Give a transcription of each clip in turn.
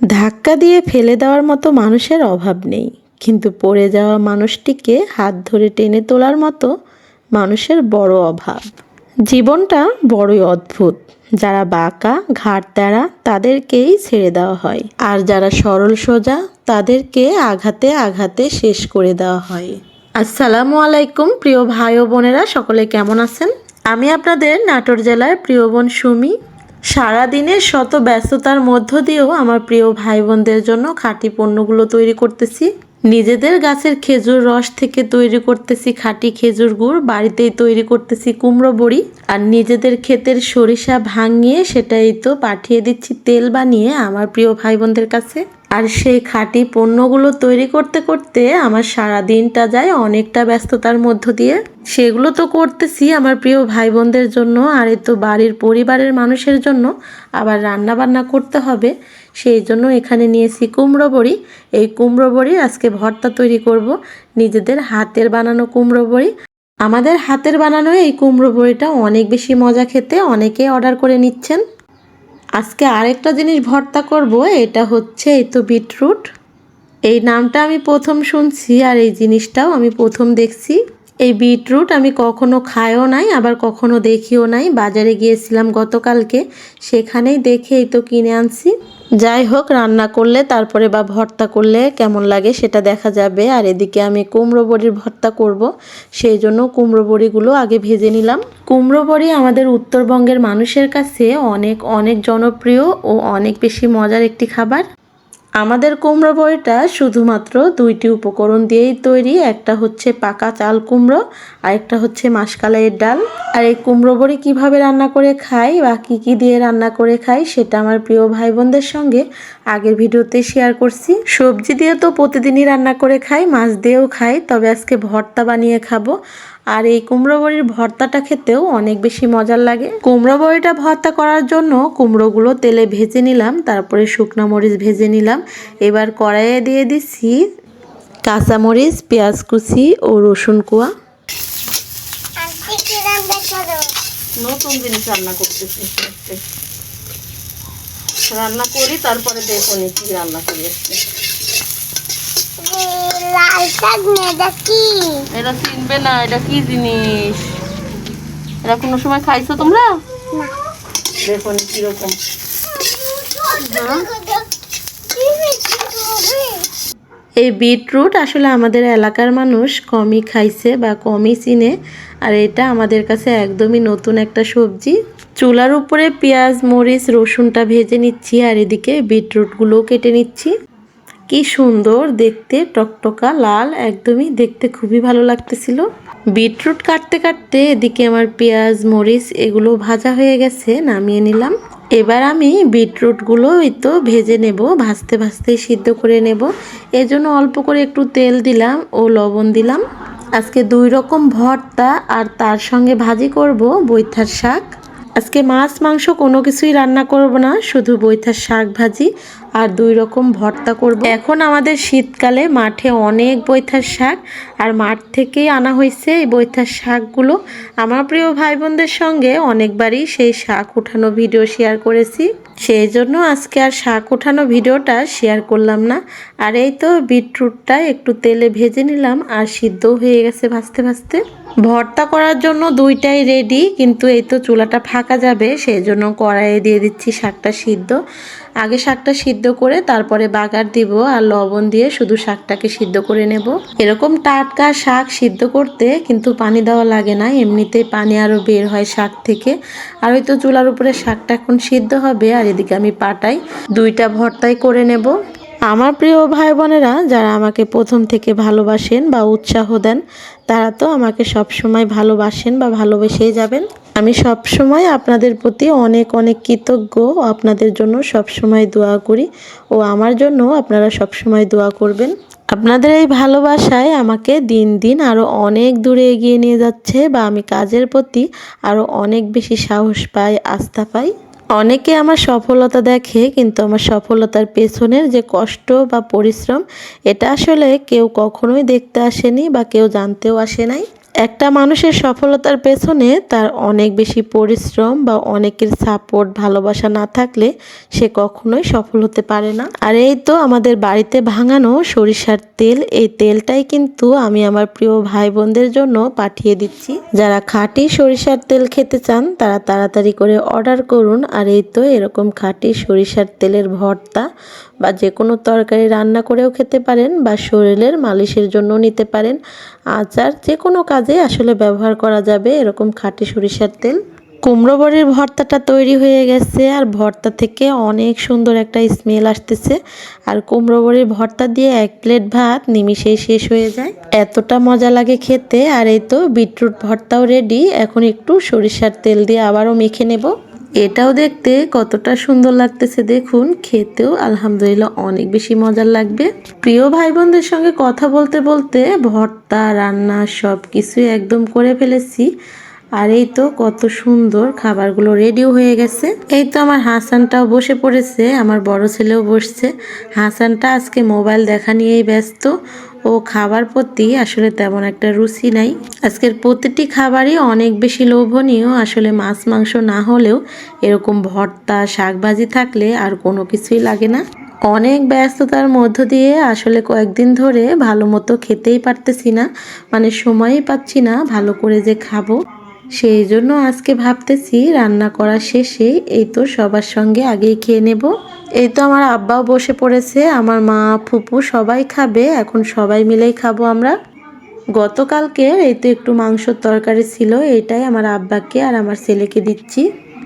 ধাক্কা দিয়ে ফেলে দেওয়ার মতো মানুষের অভাব নেই, কিন্তু পড়ে যাওয়া মানুষটিকে হাত ধরে টেনে তোলার মতো মানুষের বড় অভাব। জীবনটা বড়ই অদ্ভুত। যারা বাঁকা ঘাড় তেরা তাদেরকেই ছেড়ে দেওয়া হয়, আর যারা সরল সোজা তাদেরকে আঘাতে আঘাতে শেষ করে দেওয়া হয়। আসসালামু আলাইকুম প্রিয় ভাই ও বোনেরা, সকলে কেমন আছেন? আমি আপনাদের নাটোর জেলার প্রিয় বোন সুমি। সারাদিনের শত ব্যস্ততার মধ্য দিয়েও আমার প্রিয় ভাই বোনদের জন্য খাঁটি পণ্যগুলো তৈরি করতেছি। নিজেদের গাছের খেজুর রস থেকে তৈরি করতেছি খাঁটি খেজুর গুড়, বাড়িতেই তৈরি করতেছি কুমড়ো বড়ি, আর নিজেদের ক্ষেতের সরিষা ভাঙিয়ে সেটাই তো পাঠিয়ে দিচ্ছি তেল বানিয়ে আমার প্রিয় ভাই বোনদের কাছে। আর সেই খাঁটি পণ্যগুলো তৈরি করতে করতে আমার সারা দিনটা যায় অনেকটা ব্যস্ততার মধ্য দিয়ে। সেগুলো তো করতেছি আমার প্রিয় ভাই বোনদের জন্য, আর এই তো বাড়ির পরিবারের মানুষের জন্য আবার রান্না বান্না করতে হবে। সেই জন্য এখানে নিয়েছি কুমড়ো বড়ি। এই কুমড়ো বড়ি আজকে ভর্তা তৈরি করব, নিজেদের হাতের বানানো কুমড়ো বড়ি। আমাদের হাতের বানানো এই কুমড়ো বড়িটা অনেক বেশি মজা খেতে, অনেকে অর্ডার করে নিচ্ছেন। আজকে আরেকটা জিনিস ভর্তা করব, এটা হচ্ছে এই তো বিটরুট। এই নামটা আমি প্রথম শুনছি, আর এই জিনিসটাও আমি প্রথম দেখছি। এই বিটরুট আমি কখনো খাইও নাই, আবার কখনো দেখিও নাই। বাজারে গিয়েছিলাম গতকালকে, সেখানেই দেখে এই তো কিনে আনছি। যাই হোক, রান্না করলে তারপরে বা ভর্তা করলে কেমন লাগে সেটা দেখা যাবে। আর এদিকে আমি কুমড়ো বড়ির ভর্তা করব, সেই জন্য কুমড়ো বড়িগুলো আগে ভেজে নিলাম। কুমড়ো বড়ি আমাদের উত্তরবঙ্গের মানুষের কাছে অনেক অনেক জনপ্রিয় ও অনেক বেশি মজার একটি খাবার। আমাদের কুমড়ো বড়িটা শুধুমাত্র দুইটি উপকরণ দিয়েই তৈরি। একটা হচ্ছে পাকা চাল কুমড়ো, আর একটা হচ্ছে মাসকালাইয়ের ডাল। আর এই কুমড়ো বড়ি কীভাবে রান্না করে খাই বা কী কী দিয়ে রান্না করে খাই সেটা আমার প্রিয় ভাই বোনদের সঙ্গে আগের ভিডিওতে শেয়ার করছি। সবজি দিয়ে তো প্রতিদিনই রান্না করে খাই, মাছ দিয়েও খাই, তবে আজকে ভর্তা বানিয়ে খাবো। আর এই কুমড়ো বড়ির ভর্তাটা খেতেও অনেক বেশি মজার লাগে। কুমড়ো বড়িটা ভর্তা করার জন্য কুমড়োগুলো তেলে ভেজে নিলাম, তারপরে শুকনো মরিচ ভেজে নিলাম। এবার কড়াইয়ে দিয়ে দিচ্ছি কাঁচামরিচ, পেঁয়াজ কুচি ও রসুন কোয়া। নতুন জিনিস রান্না করতেছি, রান্না করি তারপরে দেখো কি রান্না করি। এটা চিনবে না, এটা কি জিনিস? এটা কোনো সময় খাইছো তোমরা? দেখো কিরকম। এই বিটরুট আসলে আমাদের এলাকার মানুষ কমই খাইছে বা কমই চিনে, আর এটা আমাদের কাছে একদমই নতুন একটা সবজি। চুলার উপরে পেঁয়াজ মরিচ রসুনটা ভেজে নিচ্ছি, আর এদিকে বিটরুটগুলোও কেটে নিচ্ছি। কি সুন্দর দেখতে, টকটকা লাল, একদমই দেখতে খুবই ভালো লাগতেছিল। বিটরুট কাটতে কাটতে এদিকে আমার পেঁয়াজ মরিচ এগুলো ভাজা হয়ে গেছে, নামিয়ে নিলাম। এবার আমি বিটরুটগুলো এই তো ভেজে নেব, ভাজতে ভাজতেই সিদ্ধ করে নেব। এজন্য অল্প করে একটু তেল দিলাম ও লবণ দিলাম। আজকে দুই রকম ভর্তা, আর তার সঙ্গে ভাজি করব বৈথার শাক। আজকে মাছ মাংস কোনো কিছুই রান্না করব না, শুধু বৈথার শাক ভাজি আর দুই রকম ভর্তা করব। এখন আমাদের শীতকালে মাঠে অনেক বৈথার শাক, আর মাঠ থেকেই আনা হয়েছে এই বৈথার শাকগুলো। আমার প্রিয় ভাই বোনদের সঙ্গে অনেকবারই সেই শাক উঠানো ভিডিও শেয়ার করেছি, সেই জন্য আজকে আর শাক উঠানো ভিডিওটা শেয়ার করলাম না। আর এই তো বিটরুটটা একটু তেলে ভেজে নিলাম, আর সিদ্ধ হয়ে গেছে ভাজতে ভাজতে। ভর্তা করার জন্য দুইটাই রেডি, কিন্তু এই তো চুলাটা ফাঁকা যাবে, সেই জন্য কড়াইয়ে দিয়ে দিচ্ছি শাকটা সিদ্ধ। আগে শাকটা সিদ্ধ করে তারপরে বাগার দিব, আর লবণ দিয়ে শুধু শাকটাকে সিদ্ধ করে নেব। এরকম টাটকা শাক সিদ্ধ করতে কিন্তু পানি দেওয়া লাগে না, এমনিতেই পানি আরও বের হয় শাক থেকে। আর ওই তো চুলার উপরে শাকটা এখন সিদ্ধ হবে, আর এদিকে আমি পাটাই দুইটা ভর্তাই করে নেব। আমার প্রিয় ভাই বোনেরা যারা আমাকে প্রথম থেকে ভালোবাসেন বা উৎসাহ দেন, তারা তো আমাকে সবসময় ভালোবাসেন বা ভালোবেসেই যাবেন। আমি সবসময় আপনাদের প্রতি অনেক অনেক কৃতজ্ঞ, আপনাদের জন্য সবসময় দোয়া করি, ও আমার জন্য আপনারা সবসময় দোয়া করবেন। আপনাদের এই ভালোবাসায় আমাকে দিন দিন আরও অনেক দূরে এগিয়ে নিয়ে যাচ্ছে, বা আমি কাজের প্রতি আরও অনেক বেশি সাহস পাই, আস্থা পাই। অনেকে আমার সফলতা দেখে, কিন্তু আমার সফলতার পেছনের যে কষ্ট বা পরিশ্রম, এটা আসলে কেউ কখনোই দেখতে আসেনি বা কেউ জানতেও আসে নাই। একটা মানুষের সফলতার পেছনে তার অনেক বেশি পরিশ্রম বা অনেকের সাপোর্ট ভালোবাসা না থাকলে সে কখনোই সফল হতে পারে না। আর এই তো আমাদের বাড়িতে ভাঙানো সরিষার তেল, এই তেলটাই কিন্তু আমি আমার প্রিয় ভাই বোনদের জন্য পাঠিয়ে দিচ্ছি। যারা খাঁটি সরিষার তেল খেতে চান তারা তাড়াতাড়ি করে অর্ডার করুন। আর এই তো এরকম খাঁটি সরিষার তেলের ভর্তা বা যে কোনো তরকারি রান্না করেও খেতে পারেন বা শরীরের মালিশের জন্য নিতে পারেন। আচার যে কোনো কাজে আসলে ব্যবহার করা যাবে এরকম খাঁটি সরিষার তেল। কুমড়ো বড়ির ভর্তাটা তৈরি হয়ে গেছে আর ভর্তা থেকে অনেক সুন্দর একটা স্মেল আসতেছে। আর কুমড়ো বড়ির ভর্তা দিয়ে 1 প্লেট ভাত নিমিষেই শেষ হয়ে যায়, এতটা মজা লাগে খেতে। আর এই তো বিটরুট ভর্তাও রেডি। এখন একটু সরিষার তেল দিয়ে আবারও মেখে নেব। এটাও দেখতে কতটা সুন্দর লাগতেছে দেখুন, খেতেও আলহামদুলিল্লাহ অনেক বেশি মজার লাগবে। প্রিয় ভাই বোনদের সঙ্গে কথা বলতে বলতে ভর্তা রান্না সব কিছুই একদম করে ফেলেছি। আর এই তো কত সুন্দর খাবারগুলো রেডিও হয়ে গেছে। এই তো আমার হাসানটাও বসে পড়েছে, আমার বড় ছেলেও বসছে। হাসানটা আজকে মোবাইল দেখা নিয়েই ব্যস্ত, ও খাবার প্রতি আসলে তেমন একটা রুচি নাই। আজকের প্রতিটি খাবারই অনেক বেশি লোভনীয়, আসলে মাছ মাংস না হলেও এরকম ভর্তা শাকভাজি থাকলে আর কোনো কিছুই লাগে না। অনেক ব্যস্ততার মধ্য দিয়ে আসলে কয়েকদিন ধরে ভালো মতো খেতেই পারতেছি না, মানে সময়ই পাচ্ছি না ভালো করে যে খাবো। সেই জন্য আজকে ভাবতেছি রান্না করা শেষে এই তো সবার সঙ্গে আগেই খেয়ে নেব। এই তো আমার আব্বাও বসে পড়েছে, আমার মা ফুপু সবাই খাবে, এখন সবাই মিলেই খাবো আমরা। গতকালকের এই তো একটু মাংসর তরকারি ছিল, এটাই আমার আব্বাকে আর আমার ছেলেকে দিচ্ছি।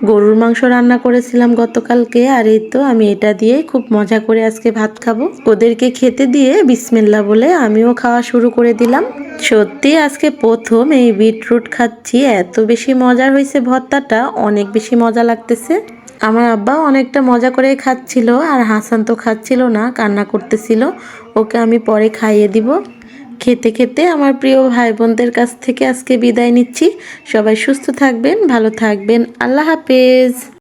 গরুর মাংস রান্না করেছিলাম গতকালকে, আর এই তো আমি এটা দিয়ে খুব মজা করে আজকে ভাত খাবো। ওদেরকে খেতে দিয়ে বিসমিল্লাহ বলে আমিও খাওয়া শুরু করে দিলাম। সত্যি আজকে প্রথম এই বিটরুট খাচ্ছি, এত বেশি মজার হয়েছে ভর্তাটা, অনেক বেশি মজা লাগতেছে। আমার আব্বা অনেকটা মজা করে খাচ্ছিল, আর হাসান তো খাচ্ছিল না, কান্না করতেছিল। ওকে আমি পরে খাইয়ে দিব। খেতে খেতে আমার প্রিয় ভাই বোনদের কাছ থেকে আজকে বিদায় নিচ্ছি। সবাই সুস্থ থাকবেন, ভালো থাকবেন। আল্লাহ হাফেজ।